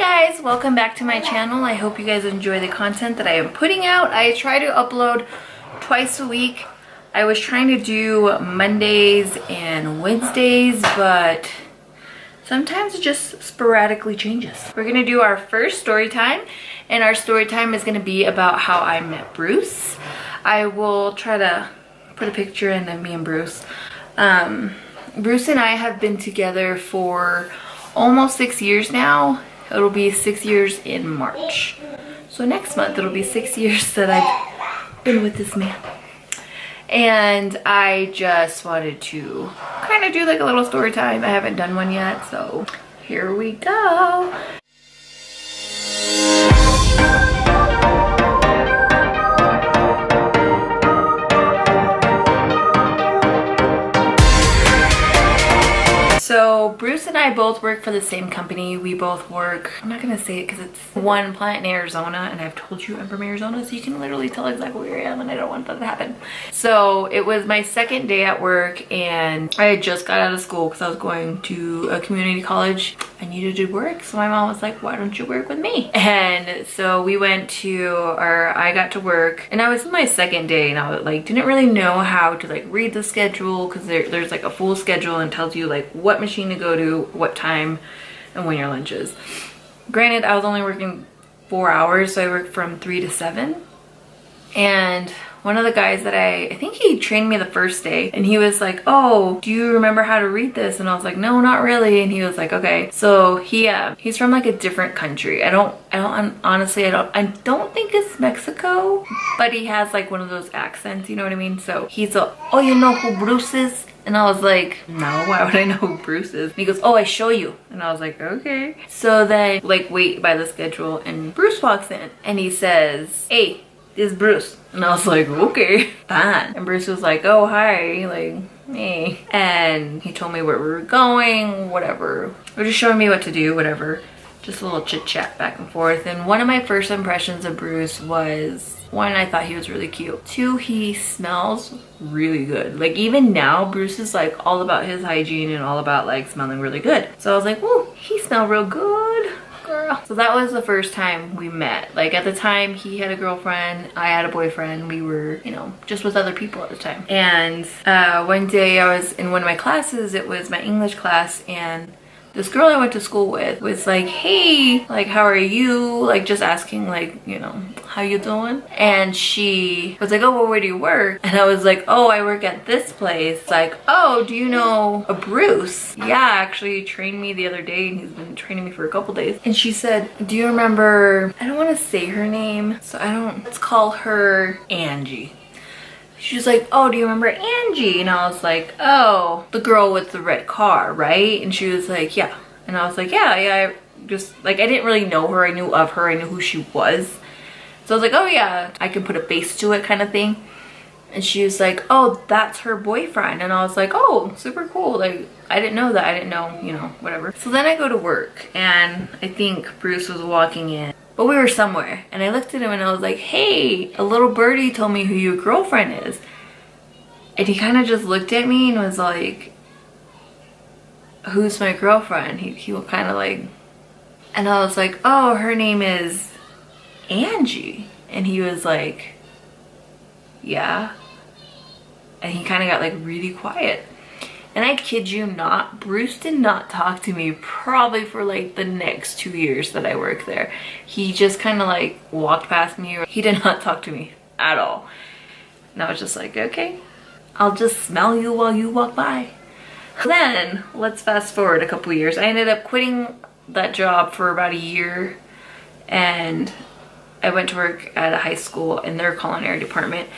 Guys, welcome back to my channel. I hope you guys enjoy the content that I am putting out. I try to upload twice a week. I was trying to do Mondays and Wednesdays, but sometimes it just sporadically changes. We're gonna do our first story time, and our story time is gonna be about how I met Bruce. I will try to put a picture in of me and Bruce. Bruce and I have been together for almost 6 years now. It'll be 6 years in March. So next month it'll be 6 years that I've been with this man. And I just wanted to kind of do like a little story time. I haven't done one yet, so here we go. So Bruce and I both work for the same company. We both work, I'm not gonna say it because it's one plant in Arizona, and I've told you I'm from Arizona, so you can literally tell exactly where I am, and I don't want that to happen. So it was my second day at work, and I had just got out of school because I was going to a community college. I needed to work, so my mom was like, why don't you work with me? And so we went to, or I got to work, and I was my second day, and I was like, didn't really know how to like read the schedule, because there's like a full schedule and tells you like what machine to go to, what time, and when your lunch is. Granted, I was only working 4 hours, so I worked from 3 to 7. And one of the guys that I think he trained me the first day, and he was like, oh, do you remember how to read this? And I was like, no, not really. And he was like, okay. So he's from like a different country. Honestly, I don't think it's Mexico, but he has like one of those accents, you know what I mean? So he's like, oh, you know who Bruce is? And I was like, no, why would I know who Bruce is? And he goes, oh, I show you. And I was like, okay. So then like wait by the schedule, and Bruce walks in and he says, hey, this is Bruce. And I was like, okay, fine. And Bruce was like, oh, hi, like, hey. And he told me where we were going, whatever. Or just showing me what to do, whatever. Just a little chit chat back and forth. And one of my first impressions of Bruce was, one, I thought he was really cute. Two, he smells really good. Like even now, Bruce is like all about his hygiene and all about like smelling really good. So I was like, whoa, he smelled real good, girl. So that was the first time we met. Like at the time, he had a girlfriend, I had a boyfriend. We were, you know, just with other people at the time. And one day I was in one of my classes, it was my English class, and this girl I went to school with was like, hey, like, how are you? Like, just asking, like, you know, how you doing? And she was like, oh, well, where do you work? And I was like, oh, I work at this place. Like, oh, do you know a Bruce? Yeah, actually, he trained me the other day, and he's been training me for a couple days. And she said, do you remember, I don't want to say her name, so let's call her Angie. She was like, oh, do you remember Angie? And I was like, oh, the girl with the red car, right? And she was like, yeah. And I was like, yeah, I just, like, I didn't really know her. I knew of her. I knew who she was. So I was like, oh, yeah, I can put a face to it kind of thing. And she was like, oh, that's her boyfriend. And I was like, oh, super cool. Like, I didn't know that. I didn't know, you know, whatever. So then I go to work, and I think Bruce was walking in. But we were somewhere, and I looked at him and I was like, hey, a little birdie told me who your girlfriend is. And he kind of just looked at me and was like, who's my girlfriend? He was kind of like, and I was like, oh, her name is Angie. And he was like, yeah. And he kind of got like really quiet. And I kid you not, Bruce did not talk to me probably for like the next 2 years that I worked there. He just kind of like walked past me. He did not talk to me at all. And I was just like, okay, I'll just smell you while you walk by. Then let's fast forward a couple years. I ended up quitting that job for about a year, and I went to work at a high school in their culinary department.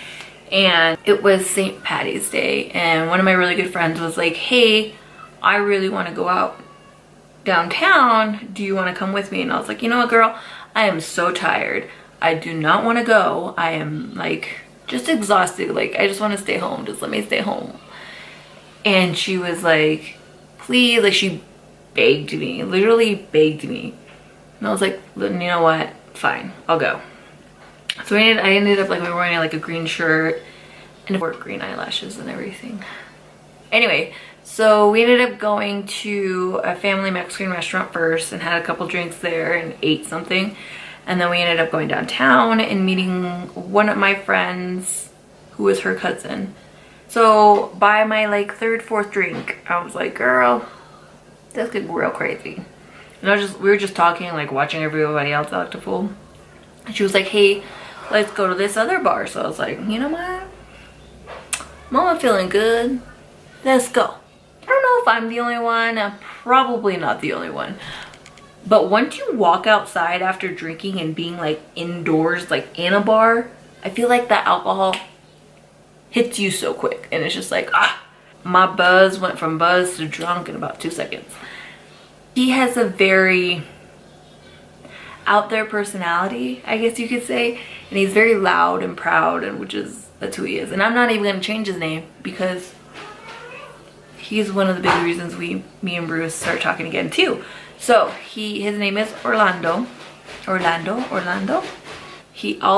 And it was St. Patty's Day, and one of my really good friends was like, hey, I really want to go out downtown. Do you want to come with me? And I was like, you know what, girl? I am so tired. I do not want to go. I am like just exhausted. Like, I just want to stay home. Just let me stay home. And she was like, please, like she begged me, literally begged me. And I was like, you know what? Fine, I'll go. So I ended up like wearing like a green shirt and wore green eyelashes and everything. Anyway, So we ended up going to a family Mexican restaurant first and had a couple drinks there and ate something. And then we ended up going downtown and meeting one of my friends who was her cousin. So by my like third, fourth drink, I was like, girl, this could be real crazy. And we were just talking, like watching everybody else act a fool. And she was like, hey, let's go to this other bar. So I was like, you know what? Mama feeling good. Let's go. I don't know if I'm the only one. I'm probably not the only one. But once you walk outside after drinking and being like indoors, like in a bar, I feel like that alcohol hits you so quick. And it's just like, my buzz went from buzz to drunk in about 2 seconds. He has a very out there personality, I guess you could say. And he's very loud and proud, and that's who he is. And I'm not even going to change his name because he's one of the big reasons me and Bruce start talking again too. So his name is Orlando. All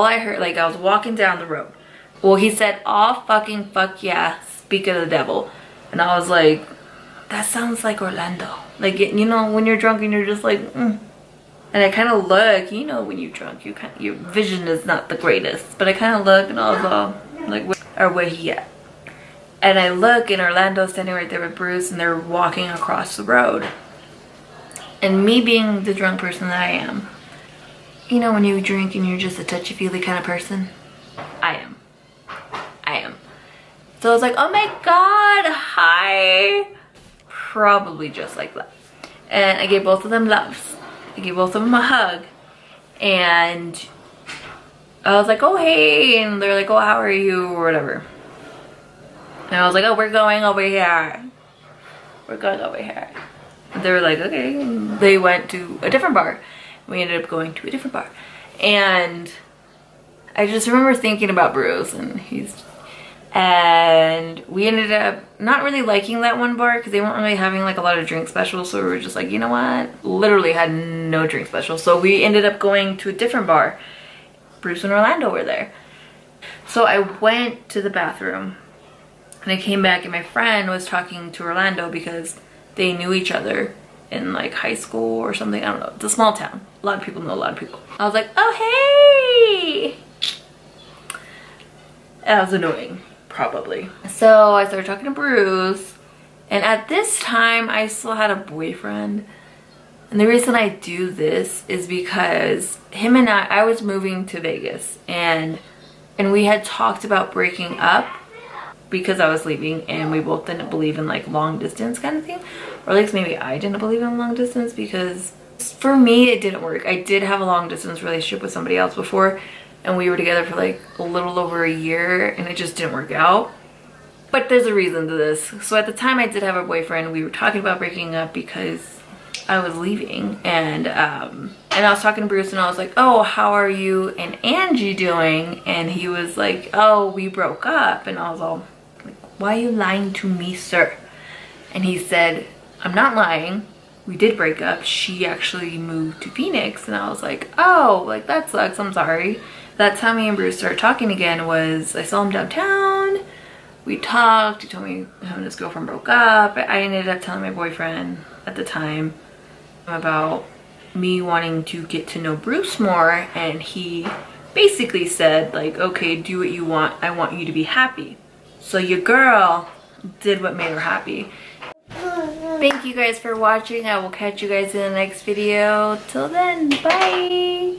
I heard, like I was walking down the road. Well, he said, "Oh fucking fuck yeah, speak of the devil," and I was like, that sounds like Orlando. Like, you know, when you're drunk and you're just like, And I kind of look, you know, when you're drunk, your vision is not the greatest. But I kind of look and I was all like, where he at? And I look and Orlando's standing right there with Bruce and they're walking across the road. And me being the drunk person that I am, you know, when you drink and you're just a touchy-feely kind of person? I am. So I was like, oh my God, hi. Probably just like that. And I gave both of them loves. I gave both of them a hug. And I was like, oh, hey. And they're like, oh, how are you? Or whatever. And I was like, oh, we're going over here. We're going over here. And they were like, okay. And they went to a different bar. We ended up going to a different bar. And I just remember thinking about Bruce. And we ended up not really liking that one bar because they weren't really having like a lot of drink specials. So we were just like, you know what? Literally had no drink special. So we ended up going to a different bar. Bruce and Orlando were there. So I went to the bathroom and I came back and my friend was talking to Orlando because they knew each other in like high school or something. I don't know. It's a small town. A lot of people know a lot of people. I was like, oh, hey. That was annoying. Probably. So I started talking to Bruce, and at this time I still had a boyfriend. And the reason I do this is because him and I was moving to Vegas, and we had talked about breaking up because I was leaving, and we both didn't believe in like long distance kind of thing, or at least maybe I didn't believe in long distance because for me it didn't work. I did have a long distance relationship with somebody else before, and we were together for like a little over a year and it just didn't work out. But there's a reason to this. So at the time I did have a boyfriend. We were talking about breaking up because I was leaving. And I was talking to Bruce and I was like, oh, how are you and Angie doing? And he was like, oh, we broke up. And I was all like, why are you lying to me, sir? And he said, I'm not lying. We did break up. She actually moved to Phoenix. And I was like, oh, like that sucks. I'm sorry. That's how me and Bruce started talking again. Was I saw him downtown, we talked, he told me him and his girlfriend broke up. I ended up telling my boyfriend at the time about me wanting to get to know Bruce more, and he basically said like, okay, do what you want, I want you to be happy. So your girl did what made her happy. Thank you guys for watching. I will catch you guys in the next video. Till then, bye.